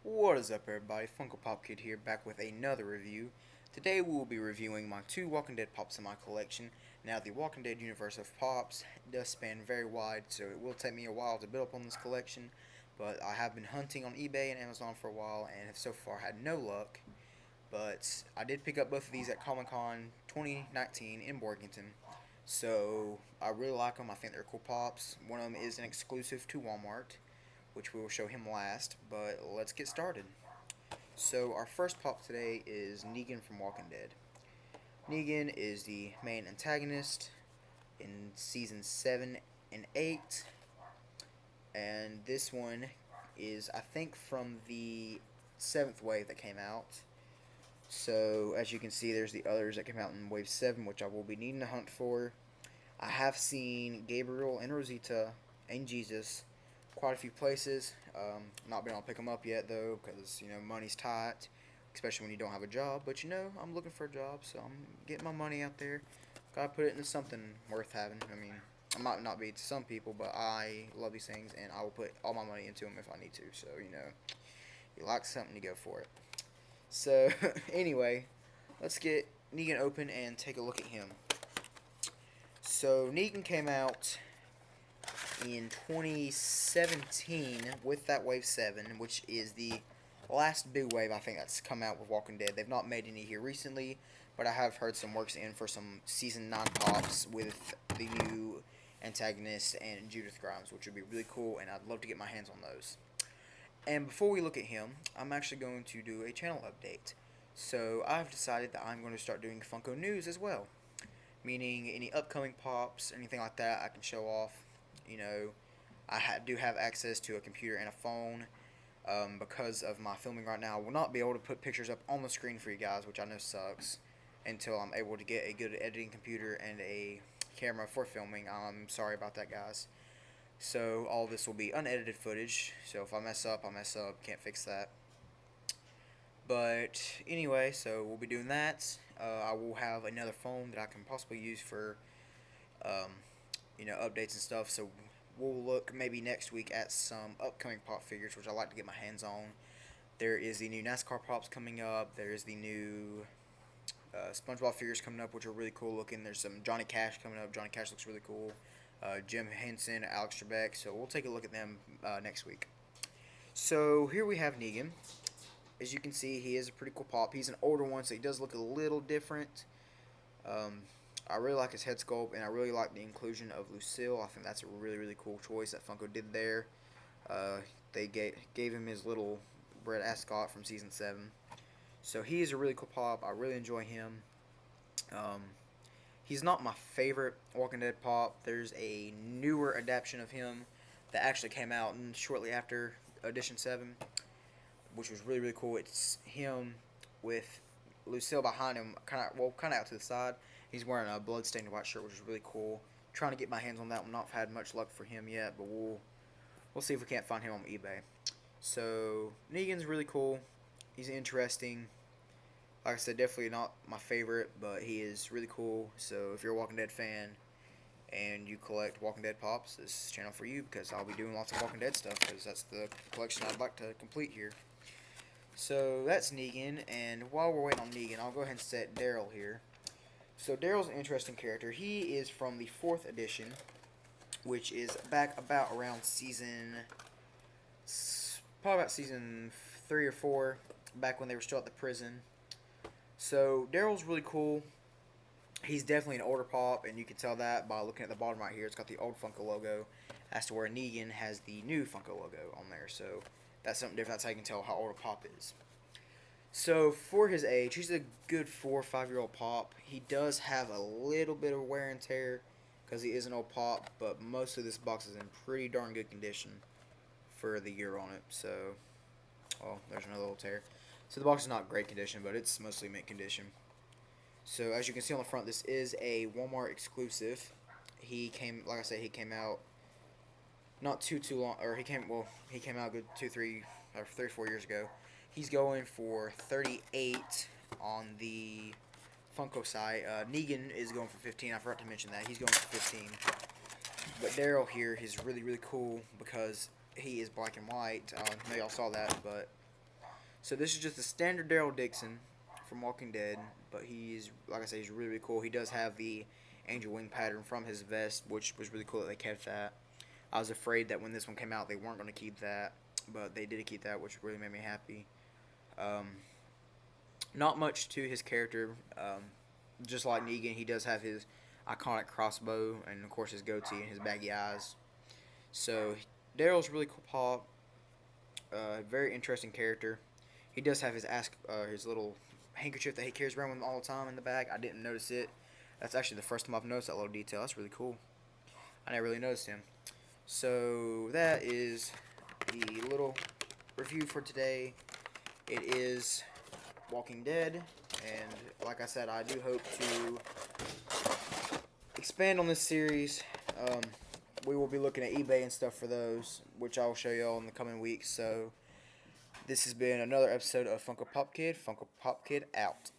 What is up, everybody? Funko Pop Kid here, back with another review. Today we will be reviewing my two Walking Dead pops in my collection. Now, the Walking Dead universe of pops does span very wide, so it will take me a while to build up on this collection, but I have been hunting on eBay and Amazon for a while and have so far had no luck. But I did pick up both of these at Comic Con 2019 in Borgington, so I really like them. I think they're cool pops. One of them is an exclusive to Walmart, which we will show him last, but let's get started. So our first pop today is Negan from Walking Dead. Negan is the main antagonist in season 7 and 8, and this one is, I think, from the 7th wave that came out. So as you can see, there's the others that came out in wave 7, which I will be needing to hunt for. I have seen Gabriel and Rosita and Jesus quite a few places. Not been able to pick them up yet though, because money's tight, especially when you don't have a job. But I'm looking for a job, so I'm getting my money out there. Gotta put it into something worth having. I mean, I might not be to some people, but I love these things, and I will put all my money into them if I need to. So you like something, you go for it. So anyway, let's get Negan open and take a look at him. So Negan came out in 2017 with that wave 7, which is the last big wave I think that's come out with Walking Dead. They've not made any here recently, but I have heard some works in for some season 9 pops with the new antagonist and Judith Grimes, which would be really cool, and I'd love to get my hands on those. And before we look at him, I'm actually going to do a channel update. So I've decided that I'm going to start doing Funko News as well, meaning any upcoming pops, anything like that I can show off. I do have access to a computer and a phone. Because of my filming right now, I will not be able to put pictures up on the screen for you guys, which I know sucks, until I'm able to get a good editing computer and a camera for filming. I'm sorry about that, guys. So all this will be unedited footage, so if I mess up, I mess up, can't fix that. But anyway, so we'll be doing that. I will have another phone that I can possibly use for um, updates and stuff. So we'll look maybe next week at some upcoming pop figures, which I like to get my hands on. There is the new NASCAR pops coming up. There is the new SpongeBob figures coming up, which are really cool looking. There's some Johnny Cash coming up. Johnny Cash looks really cool. Jim Henson, Alex Trebek. So we'll take a look at them next week. So here we have Negan. As you can see, he is a pretty cool pop. He's an older one, so he does look a little different. I really like his head sculpt, and I really like the inclusion of Lucille. I think that's a really, really cool choice that Funko did there. They gave him his little Brett Ascot from Season 7. So he is a really cool pop. I really enjoy him. He's not my favorite Walking Dead pop. There's a newer adaptation of him that actually came out shortly after Edition 7, which was really, really cool. It's him with Lucille behind him, kind of out to the side. He's wearing a blood-stained white shirt, which is really cool. Trying to get my hands on that one. Not had much luck for him yet, but we'll see if we can't find him on eBay. So Negan's really cool. He's interesting. Like I said, definitely not my favorite, but he is really cool. So if you're a Walking Dead fan and you collect Walking Dead pops, this is the channel for you, because I'll be doing lots of Walking Dead stuff, because that's the collection I'd like to complete here. So that's Negan, and while we're waiting on Negan, I'll go ahead and set Daryl here. So Daryl's an interesting character. He is from the 4th edition, which is back about around probably about season 3 or 4, back when they were still at the prison. So Daryl's really cool. He's definitely an older pop, and you can tell that by looking at the bottom right here. It's got the old Funko logo, as to where Negan has the new Funko logo on there. So that's something different. That's how you can tell how old a pop is. So for his age, he's a good 4 or 5-year-old pop. He does have a little bit of wear and tear because he is an old pop, but most of this box is in pretty darn good condition for the year on it. So, oh, there's another little tear. So the box is not great condition, but it's mostly mint condition. So as you can see on the front, this is a Walmart exclusive. Like I said, he came out not too long, or he came out a good 3 or 4 years ago. He's going for $38 on the Funko site. Negan is going for $15. I forgot to mention that. He's going for $15. But Daryl here is really, really cool because he is black and white. Maybe y'all saw that, but So this is just the standard Daryl Dixon from Walking Dead, but he's, like I say, he's really, really cool. He does have the angel wing pattern from his vest, which was really cool that they kept that. I was afraid that when this one came out, they weren't going to keep that, but they did keep that, which really made me happy. Um, Not much to his character. Just like Negan, he does have his iconic crossbow and, of course, his goatee and his baggy eyes. So Daryl's really cool pop. Very interesting character. He does have his little handkerchief that he carries around with him all the time in the bag. I didn't notice it. That's actually the first time I've noticed that little detail. That's really cool. I never really noticed him. So that is the little review for today. It is Walking Dead, and like I said, I do hope to expand on this series. We will be looking at eBay and stuff for those, which I will show you all in the coming weeks. So this has been another episode of Funko Pop Kid. Funko Pop Kid out.